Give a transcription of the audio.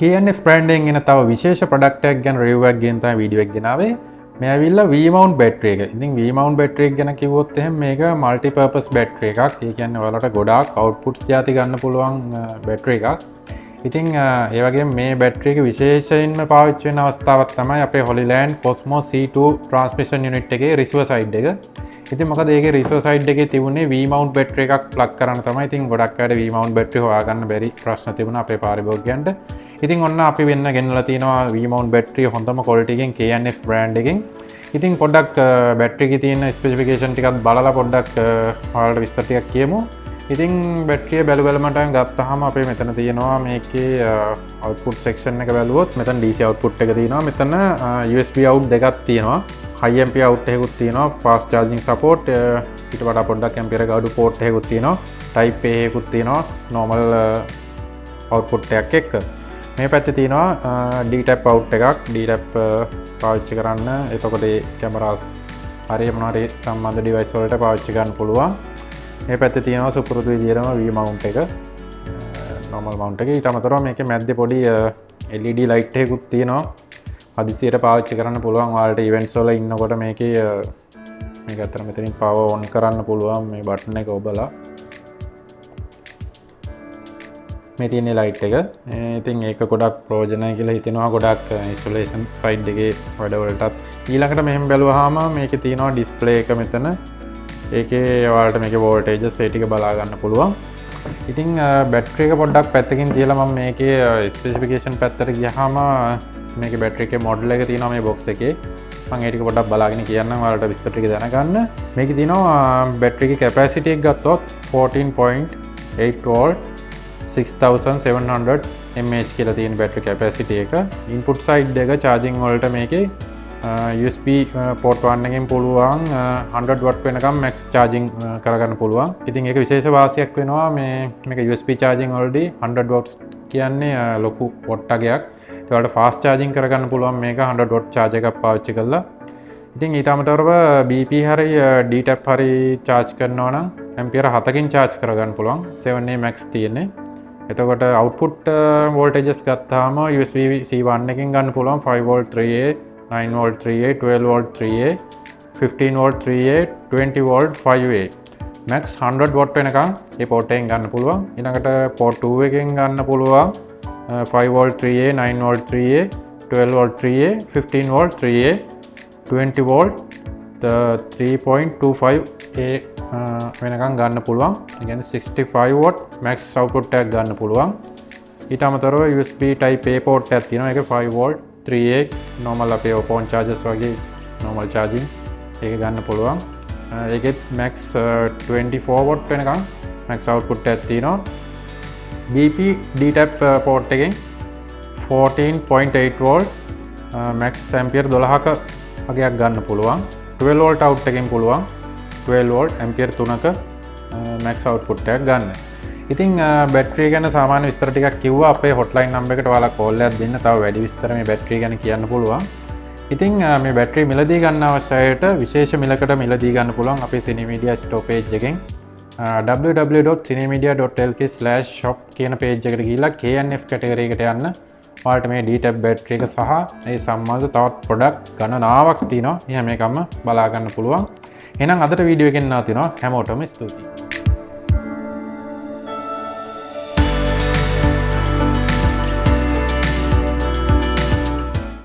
KNF brand එකෙන් එන තව විශේෂ ප්‍රොඩක්ට් එකක් ගැන රිවිව් එකක් ගෙන තමයි වීඩියෝ එක ගෙනාවේ. මේ ඇවිල්ලා V-mount බැටරි එක. ඉතින් V-mount බැටරි එක ගැන කිව්වොත් එහෙනම් මේක মাল্টি පර්පස් බැටරි එකක්. ඒ කියන්නේ ඔයාලට ගොඩාක් අවුට්පුට්ස් ಜಾති ගන්න පුළුවන් බැටරි එකක්. ඉතින් ඒ වගේම මේ බැටරි එක විශේෂයෙන්ම පාවිච්චි වෙන අවස්ථාවක් තමයි අපේ Holyland Cosmo C2 transmission unit එකේ receiver side එක. ඉතින් මොකද ඒකේ receiver side එකේ තිබුණේ V-mount බැටරි එකක් ප්ලග් කරන්න තමයි. ඉතින් ගොඩක් අයට V-mount බැටරි හොයාගන්න බැරි ප්‍රශ්න තිබුණා අපේ පාරිභෝගිකයන්ට. ඉතින් ඔන්න අපි වෙන්න ගෙනලා තියෙනවා V-mount බැටරි හොඳම quality එකෙන් KNF brand එකෙන්. ඉතින් පොඩ්ඩක් බැටරි එකේ තියෙන ස්පෙસિෆිකේෂන් ටිකක් බලලා පොඩ්ඩක් ඔයාලට විස්තර ටිකක් කියමු. ඉතින් බැටරිය බැලුවලමට ගත්තාම අපේ මෙතන තියෙනවා මේකේ output section එක බැලුවොත් මෙතන DC output එක තියෙනවා. මෙතන USB out දෙකක් තියෙනවා. high ampere out එකකුත් තියෙනවා. fast charging support ඊට වඩා පොඩ්ඩක් ampere ගාඩු port එකකුත් තියෙනවා. type A එකකුත් තියෙනවා. normal output එකක් එක්ක. මේ පැත්තේ තියෙනවා D-tap out එකක්. D-tap පාවිච්චි කරන්න එතකොට ඒ කැමරාස් හරිය මොනවාරි සම්බන්ධ device වලට පාවිච්චි ගන්න පුළුවන්. මේ පැත්තේ තියෙනවා සුපුරුදු විදිහටම V-mount එක. normal mount එක. ඊට අමතරව මේකේ මැද්දේ පොඩි LED light එකකුත් තියෙනවා. හදිසියට පාවිච්චි කරන්න පුළුවන්. ඔයාලට events වල ඉන්නකොට මේකේ මේක අතර මෙතනින් power on කරන්න පුළුවන් මේ button එක ඔබලා. මේ තියෙන ලයිට් එක. ඉතින් ඒක ගොඩක් ප්‍රයෝජනයි කියලා හිතෙනවා ගොඩක් ඉන්ස්ටලේෂන් සයිඩ් එකේ වැඩවලටත්. ඊළඟට මෙහෙම බැලුවාම මේකේ තියෙනවා ඩිස්ප්ලේ එක මෙතන. ඒකේ ඔයාලට මේකේ වෝල්ටේජස් ඒ ටික බලා ගන්න පුළුවන්. ඉතින් බැටරි එක පොඩ්ඩක් පැත්තකින් තියලා මම මේකේ ස්පෙસિෆිකේෂන් පැත්තට ගියාම මේකේ බැටරි එකේ මොඩල් එක තියෙනවා මේ බොක්ස් එකේ. මම ඒ ටික පොඩ්ඩක් බලාගෙන කියන්නම් ඔයාලට විස්තර ටික දැනගන්න. මේකේ තියෙනවා බැටරි එකේ කැපැසිටි එක ගත්තොත් 14.8 වෝල්ට් 6700 mAh කියලා තියෙන බැටරි කැපැසිටි එක. ඉන්පුට් සයිඩ් එක charging වලට මේකේ USB port 1 එකෙන් පුළුවන් 100 watt වෙනකම් max charging කරගන්න පුළුවන්. ඉතින් ඒක විශේෂ වාසියක් වෙනවා මේක USB charging වලදී 100 watts කියන්නේ ලොකු watt එකක්. ඒ වලට fast charging කරගන්න පුළුවන් මේක 100 watt charge එකක් පාවිච්චි කරලා. ඉතින් ඊට අමතරව BP හරි D-tap හරි charge කරනවා නම් ampere 7කින් charge කරගන්න පුළුවන්. 7A max තියෙන්නේ. එතකොට output voltages ගත්තාම USB C1 එකෙන් ගන්න පුළුවන් 5V 3A, 9V 3A, 12V 3A, 15V 3A, 20V 5A. max 100 watt වෙනකම් මේ port එකෙන් ගන්න පුළුවන්. ඊළඟට port 2 එකෙන් ගන්න පුළුවන් 5V 3A, 9V 3A, 12V 3A, 15V 3A, 20V 3.25A වෙනකම් ගන්න පුළුවන්. ඒ කියන්නේ 65 watt max output එකක් ගන්න පුළුවන්. ඊට අමතරව USB type A port එකක් තියෙනවා. ඒක 5V 3A normal අපේ phone chargers වගේ normal charging ඒක ගන්න පුළුවන්. ඒකෙත් max 24 watt වෙනකම් max output එකක් තියෙනවා. BP D-tap port එකෙන් 14.8 volt max ampere 12ක වගේක් ගන්න පුළුවන්. 12 volt out එකෙන් පුළුවන් 12 volt ampere 3ක max output එකක් ගන්න. ඉතින් බැටරි ගැන සාමාන්‍ය විස්තර ටිකක් කිව්වා. අපේ hotline number එකට ඔයාලා call එකක් දෙන්න. තව වැඩි විස්තර මේ බැටරි ගැන කියන්න පුළුවන්. ඉතින් මේ බැටරි මිලදී ගන්න අවශ්‍ය අයට විශේෂ මිලකට මිලදී ගන්න පුළුවන් අපේ Cinemedia store page එකෙන් www.cinemedia.lk/shop කියන page එකට ගිහිල්ලා KNF category එකට යන්න. ඔයාලට මේ D-tap බැටරි එක සහ ඒ සම්බන්ධ තවත් ප්‍රොඩක්ට් ගණනාවක් තියෙනවා. එහෙනම් මේකම බලා ගන්න පුළුවන්. එහෙනම් අදට වීඩියෝ එකෙන් නවතිනවා. හැමෝටම ස්තුතියි.